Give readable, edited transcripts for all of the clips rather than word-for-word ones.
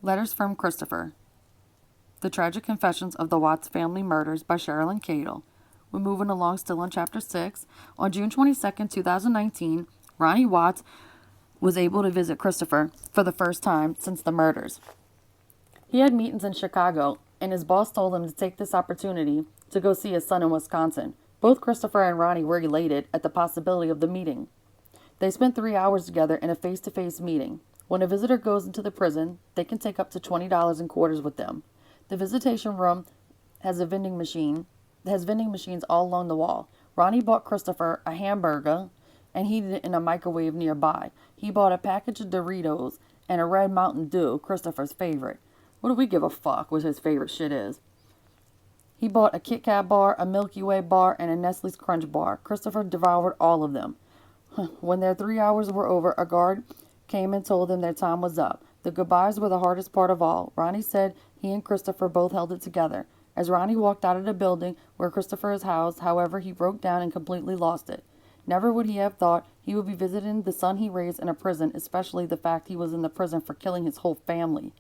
Letters from Christopher. The Tragic Confessions of the Watts Family Murders by Sherilyn Cadle. We're moving along still on Chapter 6. On June 22nd, 2019, Ronnie Watts was able to visit Christopher for the first time since the murders. He had meetings in Chicago, and his boss told him to take this opportunity to go see his son in Wisconsin. Both Christopher and Ronnie were elated at the possibility of the meeting. They spent 3 hours together in a face-to-face meeting. When a visitor goes into the prison, they can take up to $20 in quarters with them. The visitation room has vending machines all along the wall. Ronnie bought Christopher a hamburger and heated it in a microwave nearby. He bought a package of Doritos and a Red Mountain Dew, Christopher's favorite. What do we give a fuck what his favorite shit is? He bought a Kit Kat bar, a Milky Way bar, and a Nestle's Crunch bar. Christopher devoured all of them. When their 3 hours were over, a guard came and told them their time was up. The goodbyes were the hardest part of all. Ronnie said he and Christopher both held it together. As Ronnie walked out of the building where Christopher is housed, however, he broke down and completely lost it. Never would he have thought he would be visiting the son he raised in a prison, especially the fact he was in the prison for killing his whole family.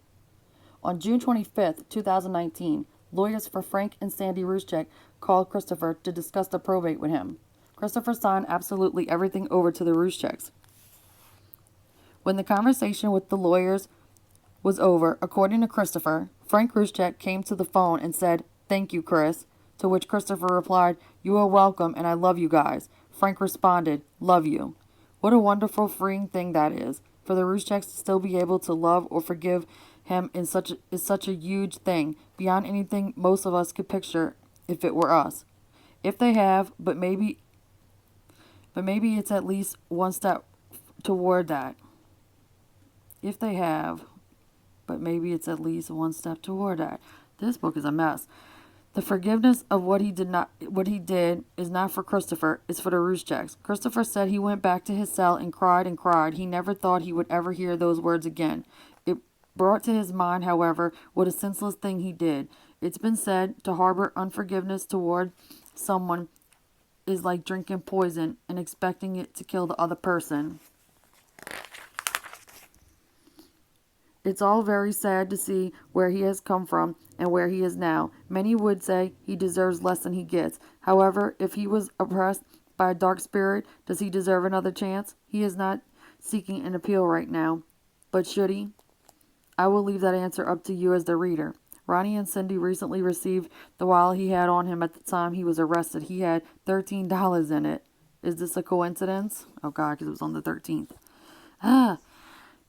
On June 25th, 2019, lawyers for Frank and Sandy Ruszczyk called Christopher to discuss the probate with him. Christopher signed absolutely everything over to the Ruszczyks. When the conversation with the lawyers was over, according to Christopher, Frank Ruszczyk came to the phone and said, "Thank you, Chris," to which Christopher replied, "You are welcome and I love you guys." Frank responded, "Love you." What a wonderful, freeing thing that is. For the Ruszczyks to still be able to love or forgive him is such a huge thing, beyond anything most of us could picture if it were us. If they have, but maybe it's at least one step toward that. If they have, but maybe it's at least one step toward that. This book is a mess. The forgiveness of what he did is not for Christopher, it's for the Ruszczyks. Christopher said he went back to his cell and cried and cried. He never thought he would ever hear those words again. It brought to his mind, however, what a senseless thing he did. It's been said to harbor unforgiveness toward someone is like drinking poison and expecting it to kill the other person. It's all very sad to see where he has come from and where he is now. Many would say he deserves less than he gets. However, if he was oppressed by a dark spirit, does he deserve another chance? He is not seeking an appeal right now. But should he? I will leave that answer up to you as the reader. Ronnie and Cindy recently received the wallet he had on him at the time he was arrested. He had $13 in it. Is this a coincidence? Oh God, because it was on the 13th.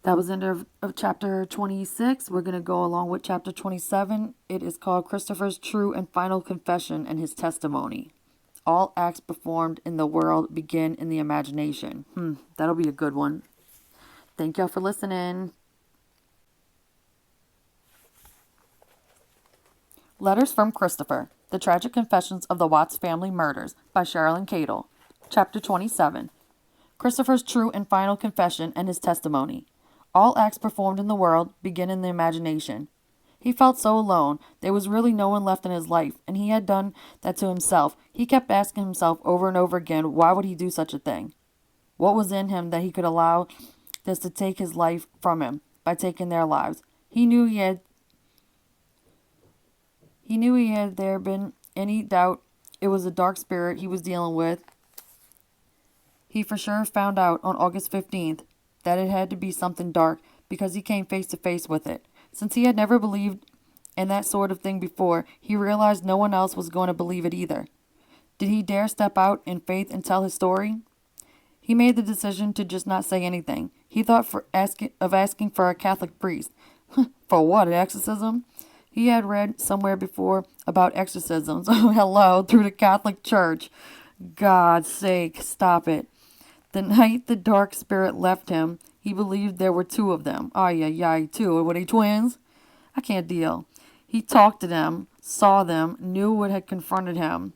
That was the end of chapter 26. We're going to go along with chapter 27. It is called Christopher's True and Final Confession and His Testimony. All acts performed in the world begin in the imagination. That'll be a good one. Thank y'all for listening. Letters from Christopher. The Tragic Confessions of the Watts Family Murders by Sherilyn Cadle. Chapter 27. Christopher's True and Final Confession and His Testimony. All acts performed in the world begin in the imagination. He felt so alone. There was really no one left in his life, and he had done that to himself. He kept asking himself over and over again, why would he do such a thing? What was in him that he could allow this to take his life from him by taking their lives? He knew he had there been any doubt it was a dark spirit he was dealing with. He for sure found out on August 15th that it had to be something dark because he came face to face with it. Since he had never believed in that sort of thing before, he realized no one else was going to believe it either. Did he dare step out in faith and tell his story? He made the decision to just not say anything. He thought of asking for a Catholic priest. For what, an exorcism? He had read somewhere before about exorcisms. Oh, hello, through the Catholic Church. God's sake, stop it. The night the dark spirit left him, he believed there were two of them. Ay, two. Were they twins? I can't deal. He talked to them, saw them, knew what had confronted him.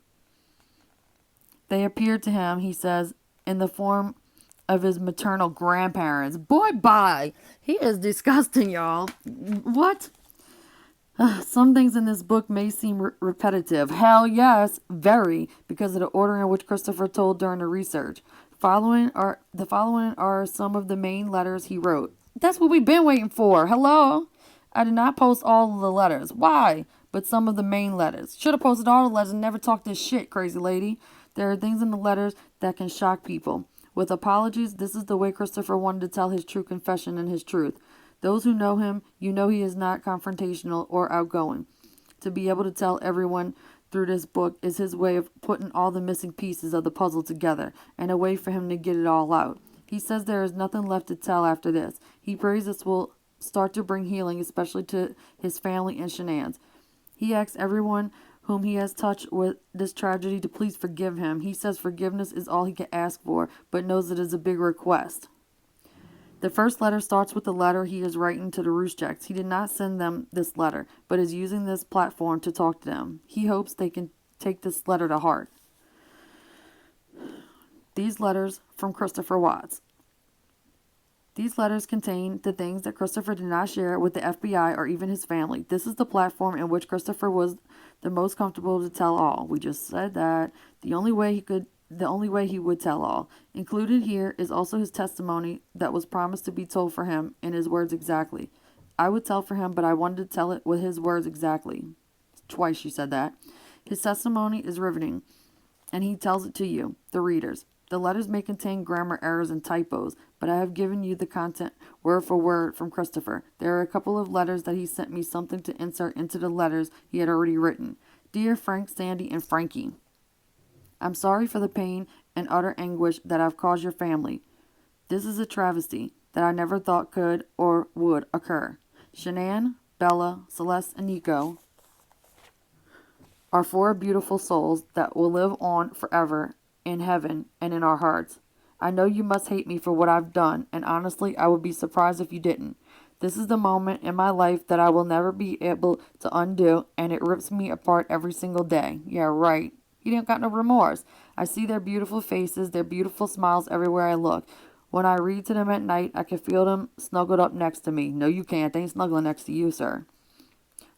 They appeared to him, he says, in the form of his maternal grandparents. Boy, bye. He is disgusting, y'all. What? Some things in this book may seem repetitive. Hell yes, very, because of the order in which Christopher told during the research. The following are some of the main letters he wrote. That's what we've been waiting for. Hello? I did not post all of the letters. Why? But some of the main letters. Should have posted all the letters and never talked this shit, crazy lady. There are things in the letters that can shock people. With apologies, this is the way Christopher wanted to tell his true confession and his truth. Those who know him, you know he is not confrontational or outgoing. To be able to tell everyone through this book is his way of putting all the missing pieces of the puzzle together and a way for him to get it all out. He says there is nothing left to tell after this. He prays this will start to bring healing, especially to his family and Shanann's. He asks everyone whom he has touched with this tragedy to please forgive him. He says forgiveness is all he can ask for, but knows it is a big request. The first letter starts with the letter he is writing to the Rooshcheks. He did not send them this letter, but is using this platform to talk to them. He hopes they can take this letter to heart. These letters from Christopher Watts. These letters contain the things that Christopher did not share with the FBI or even his family. This is the platform in which Christopher was the most comfortable to tell all. We just said that. The only way he would tell all. Included here is also his testimony that was promised to be told for him in his words exactly. I would tell for him, but I wanted to tell it with his words exactly. Twice she said that. His testimony is riveting, and he tells it to you, the readers. The letters may contain grammar errors and typos, but I have given you the content word for word from Christopher. There are a couple of letters that he sent me something to insert into the letters he had already written. Dear Frank, Sandy, and Frankie, I'm sorry for the pain and utter anguish that I've caused your family. This is a travesty that I never thought could or would occur. Shanann, Bella, Celeste, and Nico are four beautiful souls that will live on forever in heaven and in our hearts. I know you must hate me for what I've done, and honestly, I would be surprised if you didn't. This is the moment in my life that I will never be able to undo, and it rips me apart every single day. Yeah, right. You didn't got no remorse. I see their beautiful faces, their beautiful smiles everywhere I look. When I read to them at night, I can feel them snuggled up next to me. No, you can't. They ain't snuggling next to you, sir.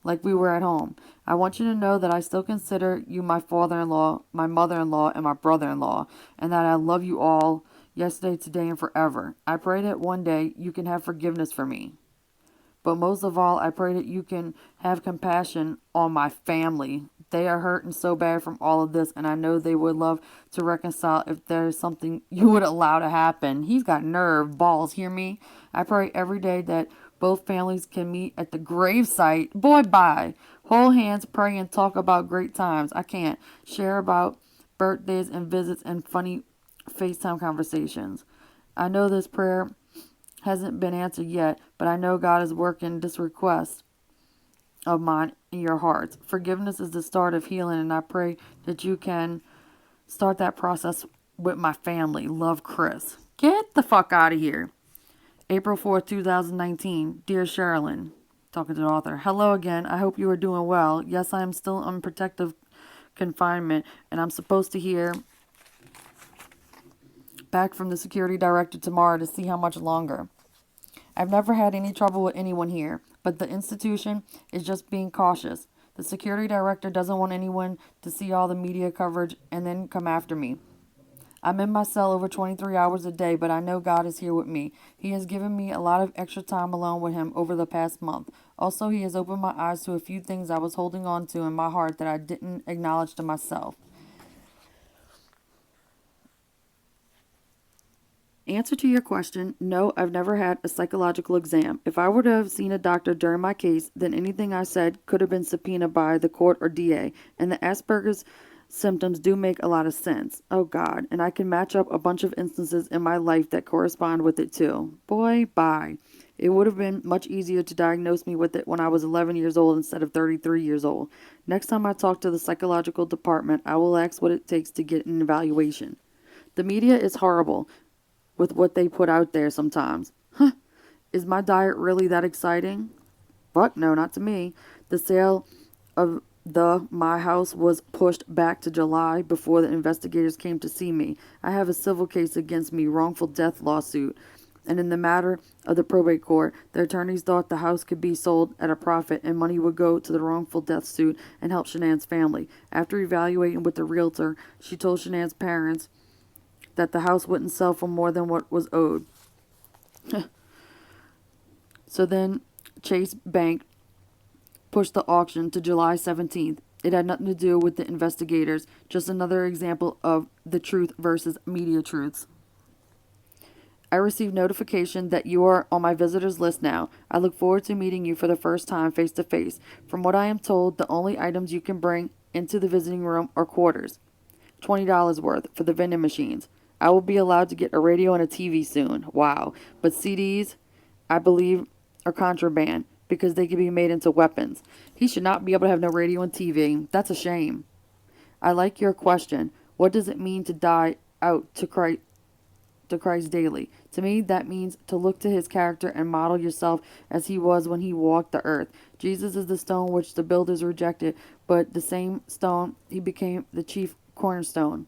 Like we were at home. I want you to know that I still consider you my father-in-law, my mother-in-law, and my brother-in-law, and that I love you all, yesterday, today, and forever. I pray that one day you can have forgiveness for me. But most of all, I pray that you can have compassion on my family. They are hurting so bad from all of this, and I know they would love to reconcile if there's something you would allow to happen. He's got nerve, balls, hear me? I pray every day that both families can meet at the gravesite. Boy, bye. Hold hands, pray, and talk about great times. I can't. Share about birthdays and visits and funny FaceTime conversations. I know this prayer hasn't been answered yet, but I know God is working this request of mine in your hearts. Forgiveness is the start of healing, and I pray that you can start that process with my family. Love, Chris. Get the fuck out of here. April 4th, 2019. Dear Sherilyn, talking to the author. Hello again. I hope you are doing well. Yes, I am still on protective confinement, and I'm supposed to hear back from the security director tomorrow to see how much longer. I've never had any trouble with anyone here, but the institution is just being cautious. The security director doesn't want anyone to see all the media coverage and then come after me. I'm in my cell over 23 hours a day, but I know God is here with me. He has given me a lot of extra time alone with him over the past month. Also, he has opened my eyes to a few things I was holding on to in my heart that I didn't acknowledge to myself. Answer to your question, no, I've never had a psychological exam. If I were to have seen a doctor during my case, then anything I said could have been subpoenaed by the court or DA, and the Asperger's symptoms do make a lot of sense. Oh God, and I can match up a bunch of instances in my life that correspond with it too. Boy, bye. It would have been much easier to diagnose me with it when I was 11 years old instead of 33 years old. Next time I talk to the psychological department, I will ask what it takes to get an evaluation. The media is horrible with what they put out there sometimes. Huh, is my diet really that exciting? Fuck no, not to me. The sale of my house was pushed back to July before the investigators came to see me. I have a civil case against me, wrongful death lawsuit. And in the matter of the probate court, the attorneys thought the house could be sold at a profit and money would go to the wrongful death suit and help Shanann's family. After evaluating with the realtor, she told Shanann's parents that the house wouldn't sell for more than what was owed. So then Chase Bank pushed the auction to July 17th. It had nothing to do with the investigators, just another example of the truth versus media truths. I received notification that you are on my visitors list now. I look forward to meeting you for the first time face to face. From what I am told, the only items you can bring into the visiting room are quarters. $20 worth for the vending machines. I will be allowed to get a radio and a TV soon. Wow. But CDs, I believe, are contraband because they can be made into weapons. He should not be able to have no radio and TV. That's a shame. I like your question. What does it mean to die out to Christ daily? To me, that means to look to his character and model yourself as he was when he walked the earth. Jesus is the stone which the builders rejected, but the same stone he became the chief cornerstone.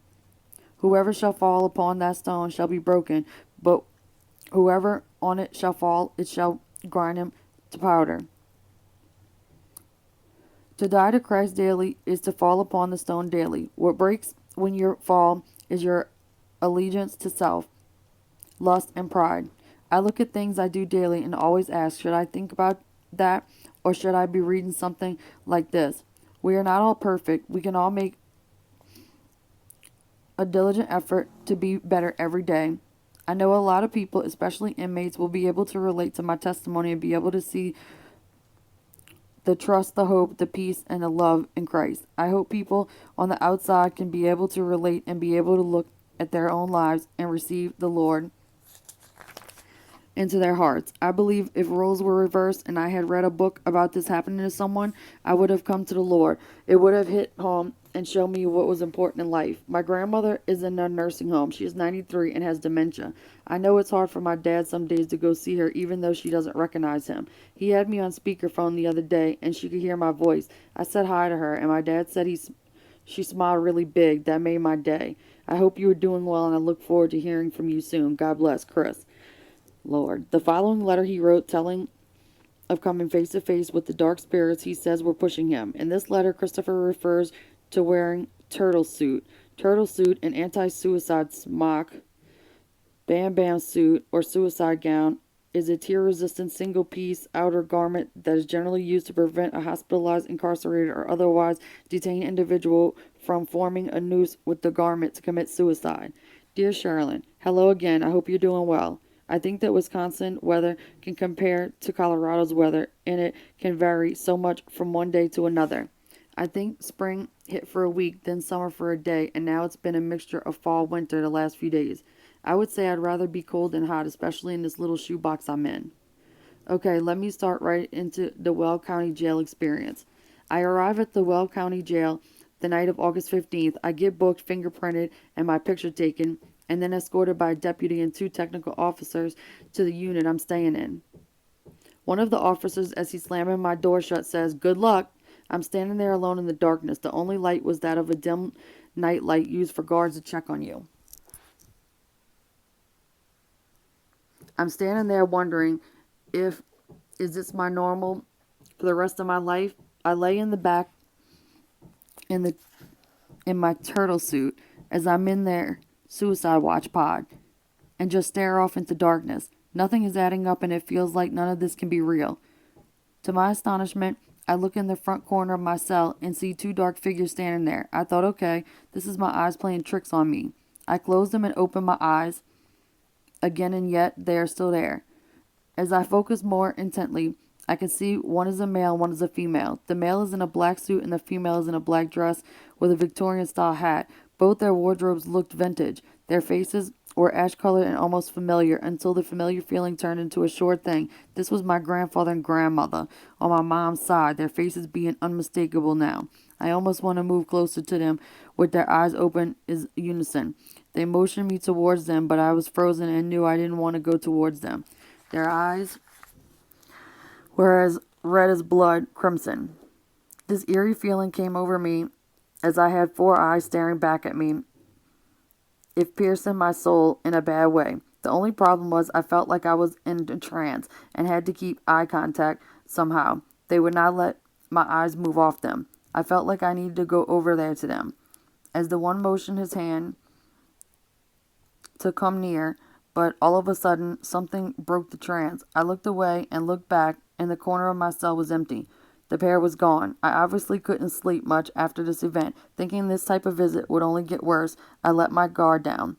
Whoever shall fall upon that stone shall be broken, but whoever on it shall fall, it shall grind him to powder. To die to Christ daily is to fall upon the stone daily. What breaks when you fall is your allegiance to self, lust, and pride. I look at things I do daily and always ask, should I think about that or should I be reading something like this? We are not all perfect. We can all make a diligent effort to be better every day. I know a lot of people, especially inmates, will be able to relate to my testimony and be able to see the trust, the hope, the peace, and the love in Christ. I hope people on the outside can be able to relate and be able to look at their own lives and receive the Lord into their hearts. I believe if roles were reversed and I had read a book about this happening to someone, I would have come to the Lord. It would have hit home and shown me what was important in life. My grandmother is in a nursing home. She is 93 and has dementia. I know it's hard for my dad some days to go see her even though she doesn't recognize him. He had me on speakerphone the other day and she could hear my voice. I said hi to her and my dad said she smiled really big. That made my day. I hope you are doing well and I look forward to hearing from you soon. God bless, Chris. Lord. The following letter he wrote telling of coming face to face with the dark spirits he says were pushing him. In this letter, Christopher refers to wearing turtle suit, an anti-suicide smock, bam suit, or suicide gown is a tear-resistant single-piece outer garment that is generally used to prevent a hospitalized, incarcerated, or otherwise detained individual from forming a noose with the garment to commit suicide. Dear Sherilyn, hello again. I hope you're doing well. I think that Wisconsin weather can compare to Colorado's weather, and it can vary so much from one day to another. I think spring hit for a week, then summer for a day, and now it's been a mixture of fall-winter the last few days. I would say I'd rather be cold than hot, especially in this little shoebox I'm in. Okay, let me start right into the Weld County Jail experience. I arrive at the Weld County Jail the night of August 15th. I get booked, fingerprinted, and my picture taken, and then escorted by a deputy and 2 technical officers to the unit I'm staying in. One of the officers, as he's slamming my door shut, says, "Good luck." I'm standing there alone in the darkness. The only light was that of a dim night light used for guards to check on you. I'm standing there wondering is this my normal for the rest of my life? I lay in the back in my turtle suit as I'm in there suicide watch pod and just stare off into darkness. Nothing is adding up and it feels like none of this can be real. To my astonishment, I look in the front corner of my cell and see 2 dark figures standing there. I thought, okay, this is my eyes playing tricks on me. I close them and open my eyes again, and yet they are still there. As I focus more intently, I can see one is a male, one is a female. The male is in a black suit and the female is in a black dress with a Victorian-style hat. Both their wardrobes looked vintage. Their faces were ash-colored and almost familiar until the familiar feeling turned into a sure thing. This was my grandfather and grandmother on my mom's side, their faces being unmistakable now. I almost want to move closer to them with their eyes open in unison. They motioned me towards them, but I was frozen and knew I didn't want to go towards them. Their eyes were as red as blood, crimson. This eerie feeling came over me as I had 4 eyes staring back at me, it piercing my soul in a bad way. The only problem was I felt like I was in a trance and had to keep eye contact somehow. They would not let my eyes move off them. I felt like I needed to go over there to them. As the one motioned his hand to come near, but all of a sudden something broke the trance. I looked away and looked back, and the corner of my cell was empty. The pair was gone. I obviously couldn't sleep much after this event. Thinking this type of visit would only get worse, I let my guard down.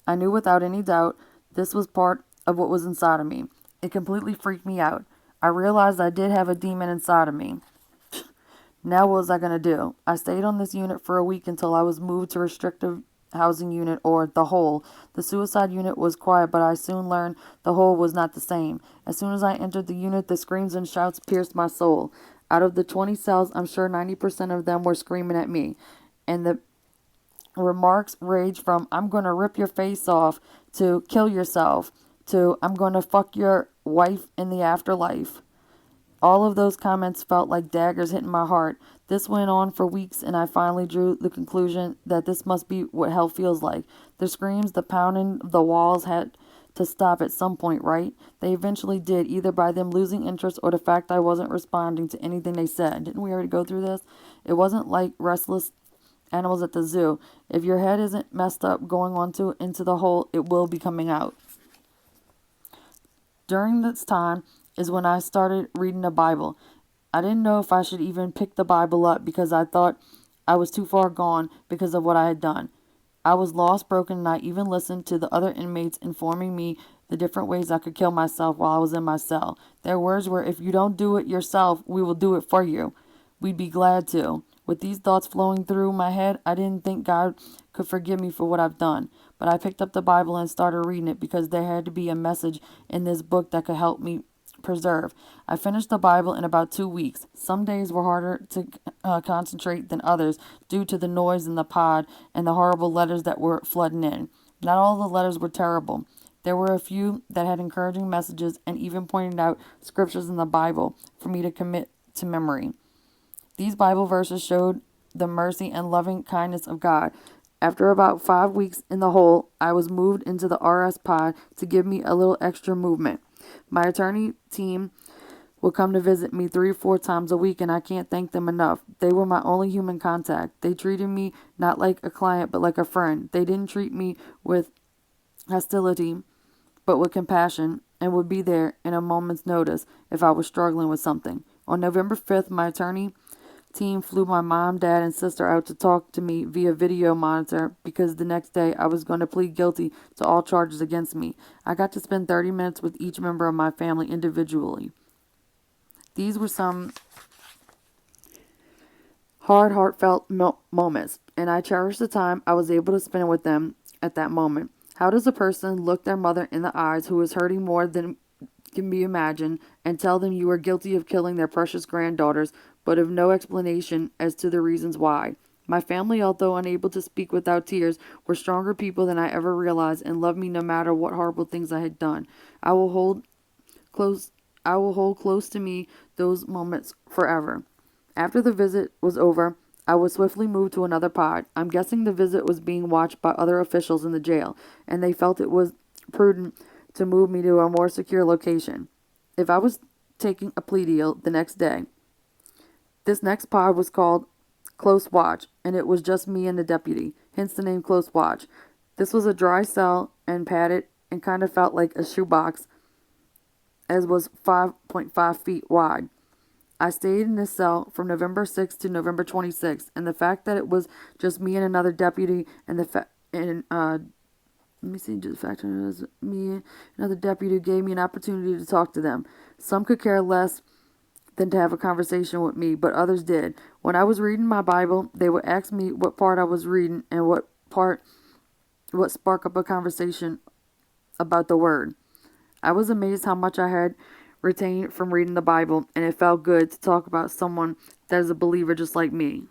I knew without any doubt this was part of what was inside of me. It completely freaked me out. I realized I did have a demon inside of me. Now what was I going to do? I stayed on this unit for a week until I was moved to restrictive housing unit, or the hole. The suicide unit was quiet, but I soon learned the hole was not the same. As soon as I entered the unit, the screams and shouts pierced my soul. Out of the 20 cells, I'm sure 90% of them were screaming at me. And the remarks ranged from, "I'm going to rip your face off," to "kill yourself," to "I'm going to fuck your wife in the afterlife." All of those comments felt like daggers hitting my heart. This went on for weeks, and I finally drew the conclusion that this must be what hell feels like. The screams, the pounding, the walls had to stop at some point, right? They eventually did, either by them losing interest or the fact I wasn't responding to anything they said. Didn't we already go through this? It wasn't like restless animals at the zoo. If your head isn't messed up going into the hole, it will be coming out. During this time is when I started reading the Bible. I didn't know if I should even pick the Bible up because I thought I was too far gone because of what I had done. I was lost, broken, and I even listened to the other inmates informing me the different ways I could kill myself while I was in my cell. Their words were, "If you don't do it yourself, we will do it for you. We'd be glad to." With these thoughts flowing through my head, I didn't think God could forgive me for what I've done. But I picked up the Bible and started reading it because there had to be a message in this book that could help me preserve. I finished the Bible in about 2 weeks. Some days were harder to concentrate than others due to the noise in the pod and the horrible letters that were flooding in. Not all the letters were terrible. There were a few that had encouraging messages and even pointed out scriptures in the Bible for me to commit to memory. These Bible verses showed the mercy and loving kindness of God. After about 5 weeks in the hole, I was moved into the RS pod to give me a little extra movement. My attorney team would come to visit me 3 or 4 times a week, and I can't thank them enough. They were my only human contact. They treated me not like a client, but like a friend. They didn't treat me with hostility, but with compassion, and would be there in a moment's notice if I was struggling with something. On November 5th, my attorney team flew my mom, dad, and sister out to talk to me via video monitor because the next day I was going to plead guilty to all charges against me. I got to spend 30 minutes with each member of my family individually. These were some heartfelt moments, and I cherish the time I was able to spend with them at that moment. How does a person look their mother in the eyes who is hurting more than can be imagined and tell them you are guilty of killing their precious granddaughters, but of no explanation as to the reasons why? My family, although unable to speak without tears, were stronger people than I ever realized and loved me no matter what horrible things I had done. I will hold close to me those moments forever. After the visit was over, I was swiftly moved to another pod. I'm guessing the visit was being watched by other officials in the jail, and they felt it was prudent to move me to a more secure location. If I was taking a plea deal the next day, this next pod was called Close Watch, and it was just me and the deputy, hence the name Close Watch. This was a dry cell and padded and kind of felt like a shoebox, as was 5.5 feet wide. I stayed in this cell from November 6th to November 26th, and the fact that it was just me and another deputy, and me and another deputy gave me an opportunity to talk to them. Some could care less than to have a conversation with me, but others did. When I was reading my Bible, they would ask me what part I was reading and what spark up a conversation about the word. I was amazed how much I had retained from reading the Bible, and it felt good to talk about someone that is a believer just like me.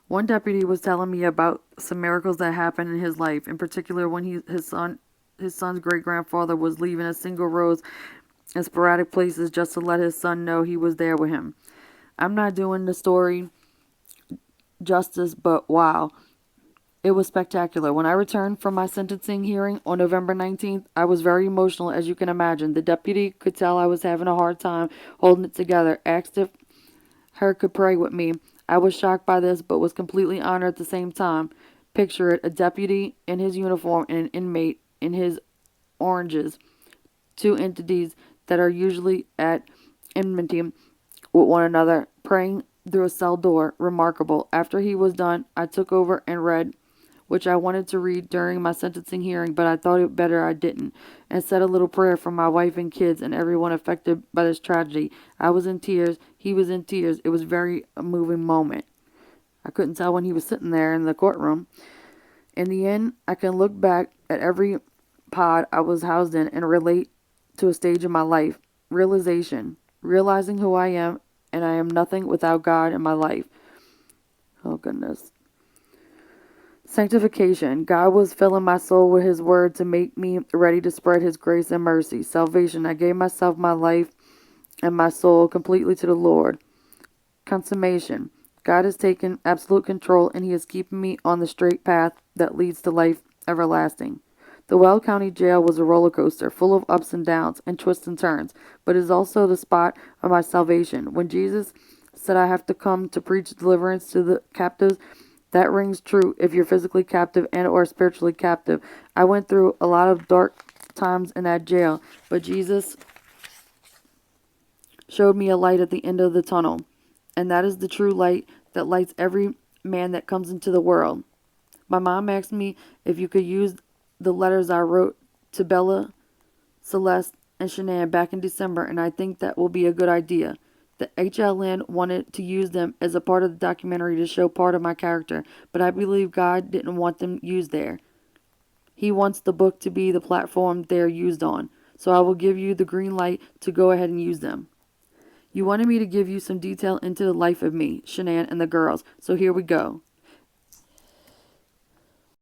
One deputy was telling me about some miracles that happened in his life, in particular when his son's great-grandfather was leaving a single rose in sporadic places just to let his son know he was there with him. I'm not doing the story justice, but wow, it was spectacular. When I returned from my sentencing hearing on November 19th, I was very emotional, as you can imagine. The deputy could tell I was having a hard time holding it together, asked if her could pray with me. I was shocked by this, but was completely honored at the same time. Picture it, a deputy in his uniform and an inmate in his oranges, 2 entities that are usually at enmity with one another, praying through a cell door. Remarkable. After he was done, I took over and read, which I wanted to read during my sentencing hearing, but I thought it better I didn't, and said a little prayer for my wife and kids and everyone affected by this tragedy. I was in tears. He was in tears. It was a very moving moment. I couldn't tell when he was sitting there in the courtroom. In the end, I can look back at every pod I was housed in and relate to a stage in my life. Realization. Realizing who I am, and I am nothing without God in my life. Oh, goodness. Sanctification. God was filling my soul with His word to make me ready to spread His grace and mercy. Salvation. I gave myself, my life, and my soul completely to the Lord. Consummation. God has taken absolute control and He is keeping me on the straight path that leads to life everlasting. The Weld County Jail was a roller coaster, full of ups and downs and twists and turns, but it is also the spot of my salvation. When Jesus said I have to come to preach deliverance to the captives, that rings true if you're physically captive and or spiritually captive. I went through a lot of dark times in that jail, but Jesus showed me a light at the end of the tunnel, and that is the true light that lights every man that comes into the world. My mom asked me if you could use the letters I wrote to Bella, Celeste, and Shanann back in December, and I think that will be a good idea. The HLN wanted to use them as a part of the documentary to show part of my character, but I believe God didn't want them used there. He wants the book to be the platform they're used on, so I will give you the green light to go ahead and use them. You wanted me to give you some detail into the life of me, Shanann, and the girls, so here we go.